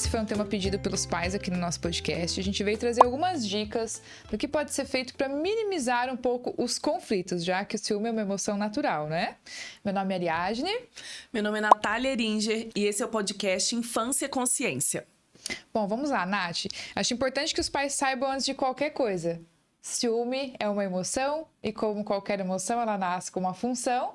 esse foi um tema pedido pelos pais aqui no nosso podcast. A gente veio trazer algumas dicas do que pode ser feito para minimizar um pouco os conflitos, já que o ciúme é uma emoção natural, né? Meu nome é Ariadne. Meu nome é Natália Eringer e esse é o podcast Infância e Consciência. Bom, vamos lá, Nath. Acho importante que os pais saibam antes de qualquer coisa. Ciúme é uma emoção e, como qualquer emoção, ela nasce com uma função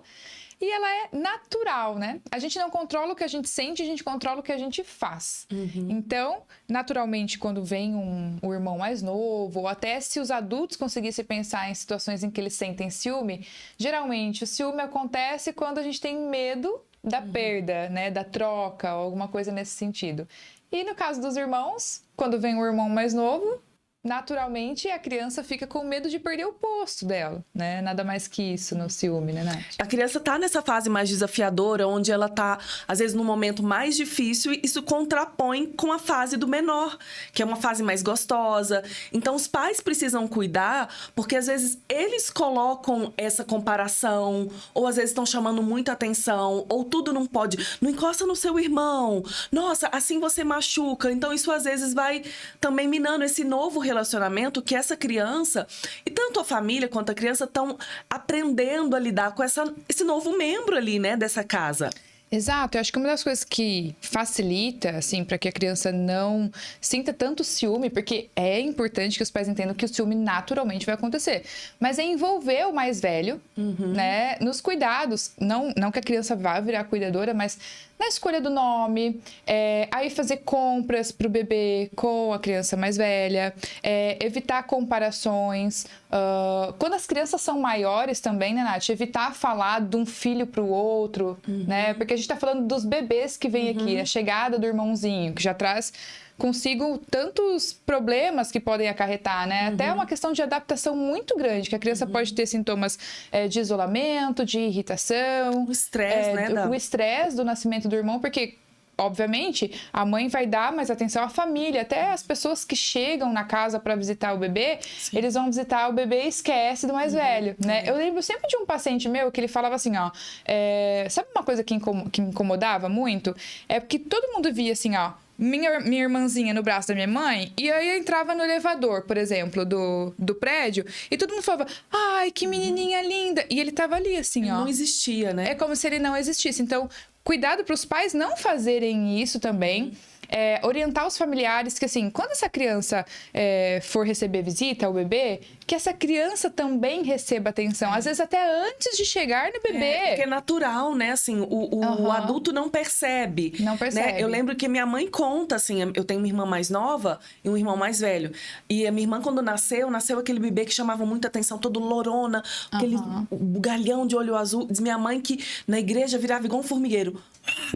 e ela é natural, né? A gente não controla o que a gente sente, a gente controla o que a gente faz. Então, naturalmente, quando vem um irmão mais novo, ou até se os adultos conseguissem pensar em situações em que eles sentem ciúme, geralmente o ciúme acontece quando a gente tem medo da perda, né? Da troca, ou alguma coisa nesse sentido. E no caso dos irmãos, quando vem um irmão mais novo, naturalmente a criança fica com medo de perder o posto dela, né? Nada mais que isso no ciúme, né, Nath? A criança tá nessa fase mais desafiadora, onde ela tá, às vezes, num momento mais difícil, e isso contrapõe com a fase do menor, que é uma fase mais gostosa. Então, os pais precisam cuidar, porque às vezes eles colocam essa comparação, ou às vezes estão chamando muita atenção, ou tudo não pode. Não encosta no seu irmão. Nossa, assim você machuca. Então, isso às vezes vai também minando esse novo relacionamento que essa criança, e tanto a família quanto a criança, estão aprendendo a lidar com esse novo membro ali, né, dessa casa. Exato, eu acho que uma das coisas que facilita, assim, para que a criança não sinta tanto ciúme, porque é importante que os pais entendam que o ciúme naturalmente vai acontecer, mas é envolver o mais velho, né, nos cuidados, não que a criança vá virar cuidadora, mas na escolha do nome, aí fazer compras pro bebê com a criança mais velha, evitar comparações. Quando as crianças são maiores também, né, Nath? Evitar falar de um filho pro outro, né? Porque a gente tá falando dos bebês que vem aqui, a chegada do irmãozinho, que já traz consigo tantos problemas que podem acarretar, né? Até uma questão de adaptação muito grande, que a criança pode ter sintomas de isolamento, de irritação. O estresse, né? O estresse do nascimento do irmão, porque obviamente, a mãe vai dar mais atenção à família, até as pessoas que chegam na casa para visitar o bebê, eles vão visitar o bebê e esquece do mais velho, né? Eu lembro sempre de um paciente meu que ele falava assim, ó, sabe uma coisa que me incomodava muito? É porque todo mundo via assim, ó, minha irmãzinha no braço da minha mãe, e aí eu entrava no elevador, por exemplo, do prédio, e todo mundo falava, ai, que menininha linda, e ele tava ali assim, Ele ó. não existia, né? É como se ele não existisse. Então, cuidado para os pais não fazerem isso também. Orientar os familiares que, assim, quando essa criança for receber visita, o bebê, que essa criança também receba atenção. Às vezes até antes de chegar no bebê. Porque é natural, né? Assim, o adulto não percebe. Não percebe. Né? Eu lembro que minha mãe conta, assim, eu tenho uma irmã mais nova e um irmão mais velho. E a minha irmã, quando nasceu aquele bebê que chamava muita atenção, todo lorona, aquele bugalhão de olho azul. Diz minha mãe que na igreja virava igual um formigueiro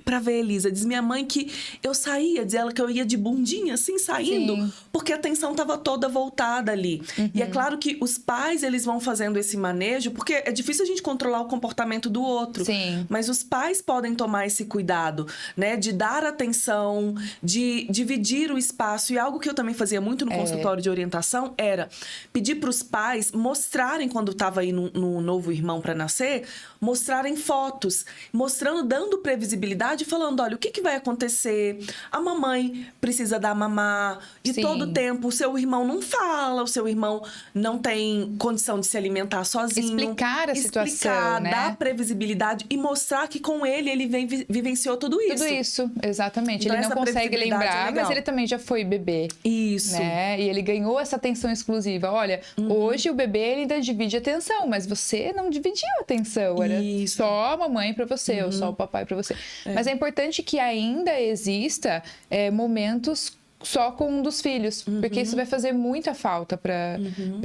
pra ver a Elisa. Diz minha mãe que eu saía, diz ela que eu ia de bundinha, assim, saindo. Sim. Porque a atenção tava toda voltada ali. E é claro que os pais, eles vão fazendo esse manejo, porque é difícil a gente controlar o comportamento do outro. Sim. Mas os pais podem tomar esse cuidado, né? De dar atenção, de dividir o espaço. E algo que eu também fazia muito no consultório de orientação era pedir para os pais mostrarem, quando estava aí no novo irmão para nascer, mostrarem fotos, mostrando, dando previsibilidade, falando, olha, o que vai acontecer? A mamãe precisa dar mamar, de Sim. todo tempo o seu irmão não fala, o seu irmão não tem condição de se alimentar sozinho. Explicar a situação, né? Dar previsibilidade e mostrar que com ele vivenciou tudo isso. Tudo isso, exatamente. Então, ele não essa consegue previsibilidade é lembrar, legal. mas ele também já foi bebê. Isso. Né? E ele ganhou essa atenção exclusiva. Olha, hoje o bebê ele ainda divide atenção, mas você não dividiu a atenção. Era Isso. só a mamãe para você, ou só o papai para você. Mas é importante que ainda exista momentos só com um dos filhos, porque isso vai fazer muita falta para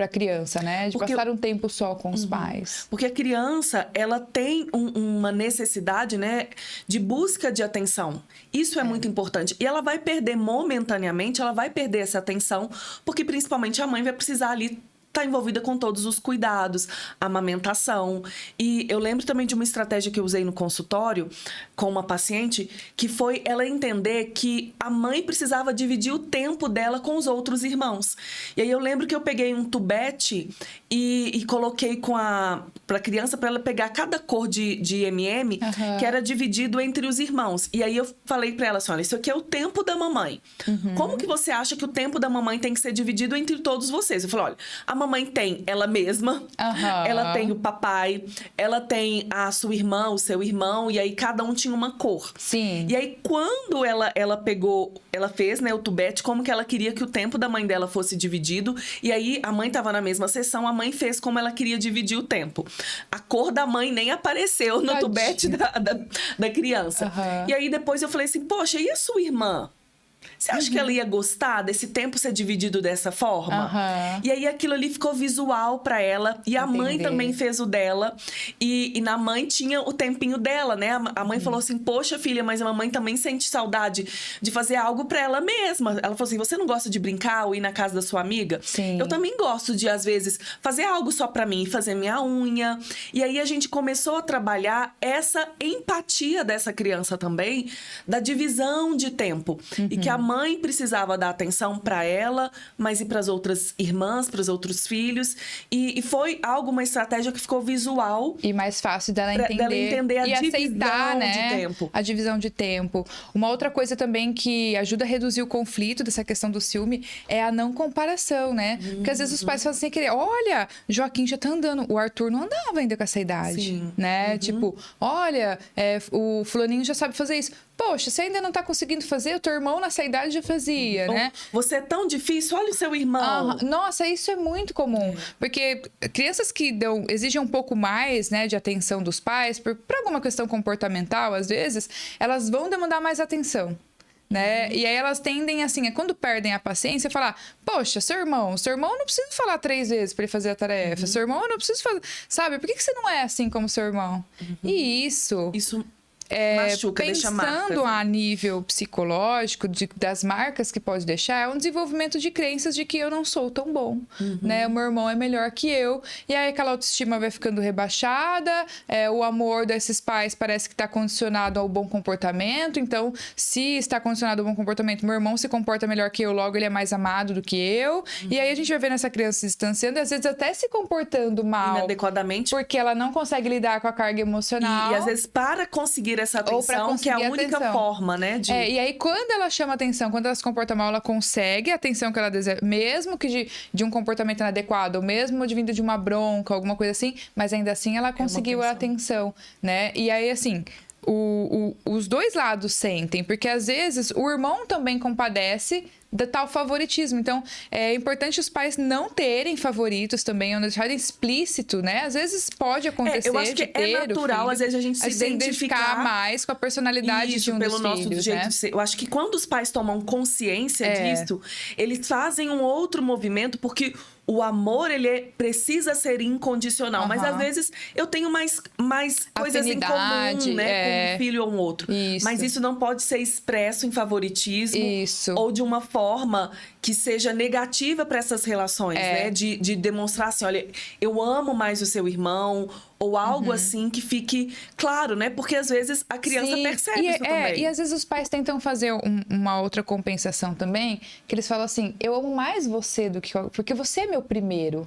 a criança, né? De passar um tempo só com os pais. Porque a criança, ela tem uma necessidade, né, de busca de atenção. Isso é muito importante. E ela vai perder momentaneamente, ela vai perder essa atenção, porque principalmente a mãe vai precisar ali tá envolvida com todos os cuidados, amamentação. E eu lembro também de uma estratégia que eu usei no consultório com uma paciente, que foi ela entender que a mãe precisava dividir o tempo dela com os outros irmãos. E aí eu lembro que eu peguei um tubete e coloquei pra criança, para ela pegar cada cor de M&M, que era dividido entre os irmãos. E aí eu falei para ela assim, olha, isso aqui é o tempo da mamãe. Como que você acha que o tempo da mamãe tem que ser dividido entre todos vocês? Eu falei, olha, a mamãe tem ela mesma, ela tem o papai, ela tem a sua irmã, o seu irmão, e aí cada um tinha uma cor. Sim. E aí, quando ela pegou, ela fez, né, o tubete, como que ela queria que o tempo da mãe dela fosse dividido, e aí a mãe tava na mesma sessão, a mãe fez como ela queria dividir o tempo. A cor da mãe nem apareceu no tubete da criança. E aí, depois eu falei assim, poxa, e a sua irmã? Você acha que ela ia gostar desse tempo ser dividido dessa forma? E aí aquilo ali ficou visual pra ela. E a mãe também fez o dela. E na mãe tinha o tempinho dela, né? A mãe falou assim, poxa, filha, mas a mamãe também sente saudade de fazer algo pra ela mesma. Ela falou assim, você não gosta de brincar ou ir na casa da sua amiga? Sim. Eu também gosto de, às vezes, fazer algo só pra mim, fazer minha unha. E aí a gente começou a trabalhar essa empatia dessa criança também, da divisão de tempo. E que a mãe precisava dar atenção para ela, mas e para as outras irmãs, para os outros filhos. E foi uma estratégia que ficou visual. E mais fácil dela entender a e aceitar, né, de tempo. a divisão de tempo. Uma outra coisa também que ajuda a reduzir o conflito dessa questão do ciúme é a não comparação, né? Porque às vezes os pais falam assim, olha, Joaquim já tá andando, o Arthur não andava ainda com essa idade, né? Tipo, olha, o fulaninho já sabe fazer isso. Poxa, você ainda não tá conseguindo fazer, o teu irmão nessa idade já fazia, né? Você é tão difícil, olha o seu irmão. Nossa, isso é muito comum. Porque crianças que exigem um pouco mais, né, de atenção dos pais, por alguma questão comportamental, às vezes, elas vão demandar mais atenção. Né? E aí elas tendem assim, quando perdem a paciência, falar, poxa, seu irmão não precisa falar 3 vezes para ele fazer a tarefa, seu irmão não precisa fazer, sabe? Por que você não é assim como seu irmão? E isso machuca, deixa marcas. Pensando a nível psicológico, das marcas que pode deixar, é um desenvolvimento de crenças de que eu não sou tão bom, né? O meu irmão é melhor que eu, e aí aquela autoestima vai ficando rebaixada, o amor desses pais parece que está condicionado ao bom comportamento, então, se está condicionado ao bom comportamento, meu irmão se comporta melhor que eu, logo ele é mais amado do que eu, e aí a gente vai vendo essa criança se distanciando, e às vezes até se comportando mal, inadequadamente, porque ela não consegue lidar com a carga emocional. E às vezes, para conseguir essa atenção, que é a única forma, né? E aí, quando ela chama atenção, quando ela se comporta mal, ela consegue a atenção que ela deseja, mesmo que de um comportamento inadequado, ou mesmo de vindo de uma bronca, alguma coisa assim, mas ainda assim ela conseguiu a atenção, né? E aí, assim, os dois lados sentem, porque às vezes o irmão também compadece de tal favoritismo. Então, é importante os pais não terem favoritos também, ou não deixarem explícito, né? Às vezes pode acontecer eu acho que é natural, às vezes, a gente se identificar mais com a personalidade de um pelo dos nosso filhos, jeito né? de ser. Eu acho que quando os pais tomam consciência disso, eles fazem um outro movimento, porque o amor, ele precisa ser incondicional. Mas, às vezes, eu tenho mais coisas em comum, né? Com um filho ou um outro. Isso. Mas isso não pode ser expresso em favoritismo. Isso. Ou de uma forma que seja negativa para essas relações, né? De demonstrar assim, olha, eu amo mais o seu irmão, ou algo assim que fique claro, né? Porque às vezes a criança percebe isso também. E às vezes os pais tentam fazer uma outra compensação também, que eles falam assim, eu amo mais você do que... Porque você é meu primeiro.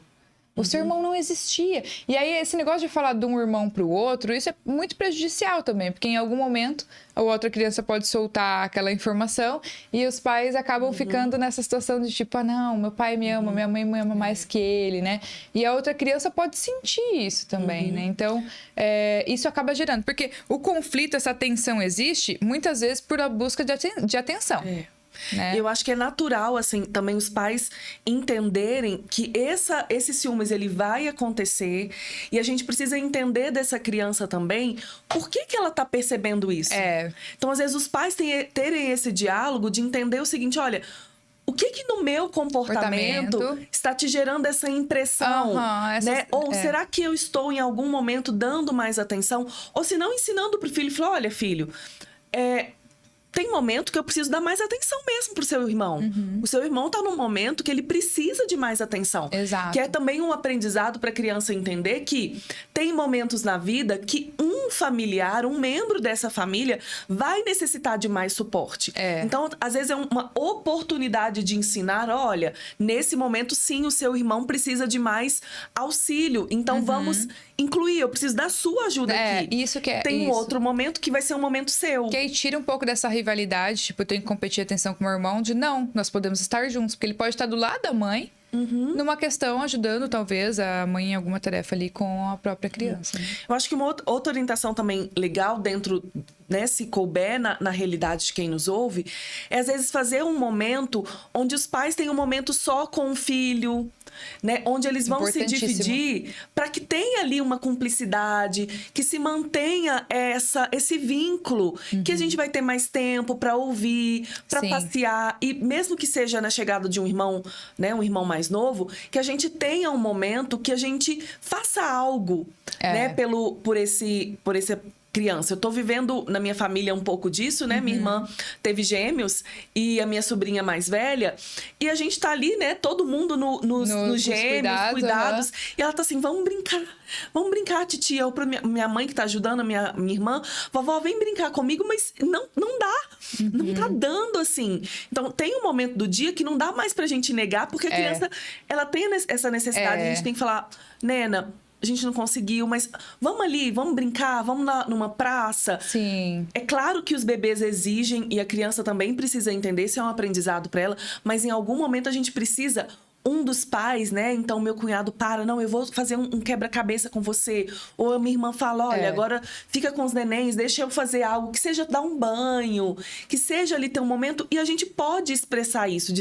O seu irmão não existia. E aí, esse negócio de falar de um irmão pro outro, isso é muito prejudicial também. Porque em algum momento, a outra criança pode soltar aquela informação e os pais acabam ficando nessa situação de tipo, não, meu pai me ama, minha mãe me ama mais que ele, né? E a outra criança pode sentir isso também, né? Então, isso acaba gerando. Porque o conflito, essa tensão existe, muitas vezes por a busca de atenção. Né? Eu acho que é natural, assim, também os pais entenderem que esse ciúmes, ele vai acontecer e a gente precisa entender dessa criança também por que ela tá percebendo isso. Então, às vezes, os pais terem esse diálogo de entender o seguinte, olha... O que no meu comportamento está te gerando essa impressão, né? Ou será que eu estou em algum momento dando mais atenção? Ou se não, ensinando pro filho, falar, olha, filho, tem momento que eu preciso dar mais atenção mesmo pro seu irmão. O seu irmão tá num momento que ele precisa de mais atenção. Exato. Que é também um aprendizado pra criança entender que tem momentos na vida que um familiar, um membro dessa família vai necessitar de mais suporte. Então, às vezes é uma oportunidade de ensinar, olha, nesse momento sim, o seu irmão precisa de mais auxílio. Então, vamos incluir, eu preciso da sua ajuda aqui. Isso que é. Tem um outro momento que vai ser um momento seu. Que aí tira um pouco dessa rivalidade, tipo, eu tenho que competir atenção com o meu irmão, de não, nós podemos estar juntos, porque ele pode estar do lado da mãe, numa questão, ajudando talvez a mãe em alguma tarefa ali com a própria criança. Né? Eu acho que uma outra orientação também legal dentro, né, se couber na realidade de quem nos ouve, é às vezes fazer um momento onde os pais têm um momento só com o filho, né, onde eles vão se dividir para que tenha ali uma cumplicidade, que se mantenha esse vínculo, que a gente vai ter mais tempo para ouvir, para passear, e mesmo que seja na chegada de um irmão, né, um irmão mais novo, que a gente tenha um momento que a gente faça algo, né, por esse criança. Eu tô vivendo na minha família um pouco disso, né? Minha irmã teve gêmeos e a minha sobrinha mais velha. E a gente tá ali, né? Todo mundo nos gêmeos, cuidados. E ela tá assim, vamos brincar, titia. Eu, pra minha mãe que tá ajudando, a minha irmã, vovó, vem brincar comigo, mas não dá. Não tá dando, assim. Então, tem um momento do dia que não dá mais pra gente negar, porque a criança, ela tem essa necessidade. A gente tem que falar, Nena, a gente não conseguiu, mas vamos ali, vamos brincar, vamos numa praça. Sim. É claro que os bebês exigem, e a criança também precisa entender, isso é um aprendizado para ela, mas em algum momento a gente precisa... Um dos pais, né? Então, meu cunhado não, eu vou fazer um quebra-cabeça com você. Ou a minha irmã fala, olha, agora fica com os nenéns, deixa eu fazer algo, que seja dar um banho, que seja ali ter um momento. E a gente pode expressar isso,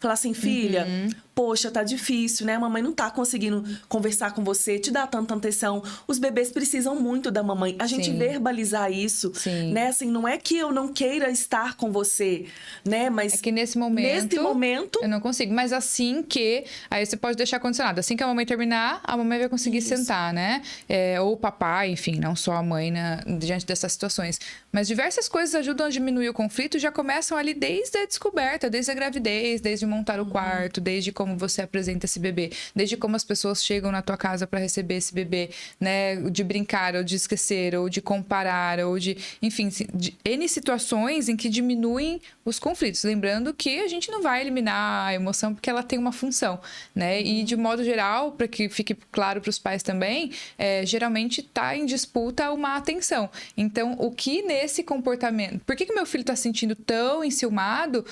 falar assim, filha, poxa, tá difícil, né? A mamãe não tá conseguindo conversar com você, te dar tanta atenção. Os bebês precisam muito da mamãe. A gente verbalizar isso, né? Assim, não é que eu não queira estar com você, né? Mas... É que nesse momento eu não consigo. Mas assim que... Aí você pode deixar condicionado. Assim que a mamãe terminar, a mamãe vai conseguir sentar, né? Ou o papai, enfim, não só a mãe diante dessas situações. Mas diversas coisas ajudam a diminuir o conflito e já começam ali desde a descoberta, desde a gravidez, desde montar o quarto, desde como você apresenta esse bebê, desde como as pessoas chegam na tua casa para receber esse bebê, né? De brincar, ou de esquecer, ou de comparar, ou de... Enfim, de N situações em que diminuem os conflitos. Lembrando que a gente não vai eliminar a emoção porque ela tem uma função, né? E de modo geral, para que fique claro para os pais também, geralmente está em disputa uma atenção. Então, o que nesse comportamento... Por que meu filho está se sentindo tão enciumado?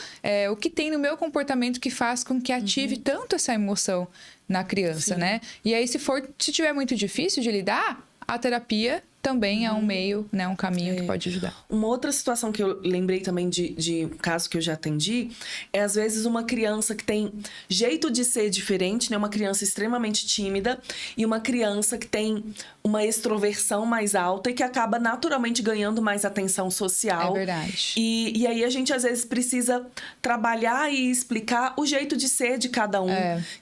O que tem no meu comportamento que faz com que ative tanto essa emoção na criança, né? E aí, se tiver muito difícil de lidar, a terapia também é um meio, né, um caminho que pode ajudar. Uma outra situação que eu lembrei também de um caso que eu já atendi é, às vezes, uma criança que tem jeito de ser diferente, né? Uma criança extremamente tímida e uma criança que tem uma extroversão mais alta e que acaba naturalmente ganhando mais atenção social. É verdade. E aí a gente, às vezes, precisa trabalhar e explicar o jeito de ser de cada um.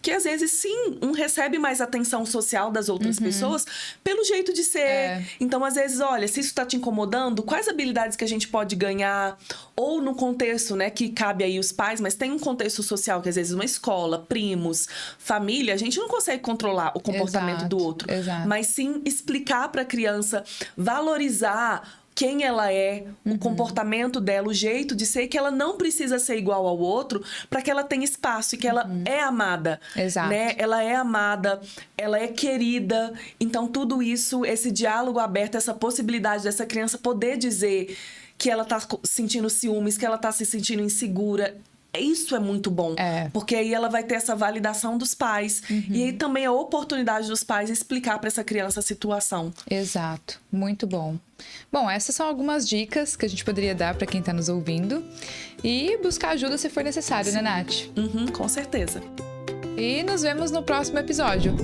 Que, às vezes, sim, um recebe mais atenção social das outras pessoas pelo jeito de ser. Então, às vezes, olha, se isso está te incomodando, quais habilidades que a gente pode ganhar? Ou no contexto, né, que cabe aí os pais, mas tem um contexto social que, às vezes, uma escola, primos, família, a gente não consegue controlar o comportamento do outro. Mas sim explicar para a criança, valorizar quem ela é, o comportamento dela, o jeito de ser, que ela não precisa ser igual ao outro para que ela tenha espaço e que ela é amada. Né? Ela é amada, ela é querida. Então, tudo isso, esse diálogo aberto, essa possibilidade dessa criança poder dizer que ela tá sentindo ciúmes, que ela tá se sentindo insegura. Isso é muito bom, porque aí ela vai ter essa validação dos pais. E aí também a oportunidade dos pais explicar para essa criança a situação. Exato, muito bom. Bom, essas são algumas dicas que a gente poderia dar para quem está nos ouvindo. E buscar ajuda se for necessário, né, Nath? Com certeza. E nos vemos no próximo episódio.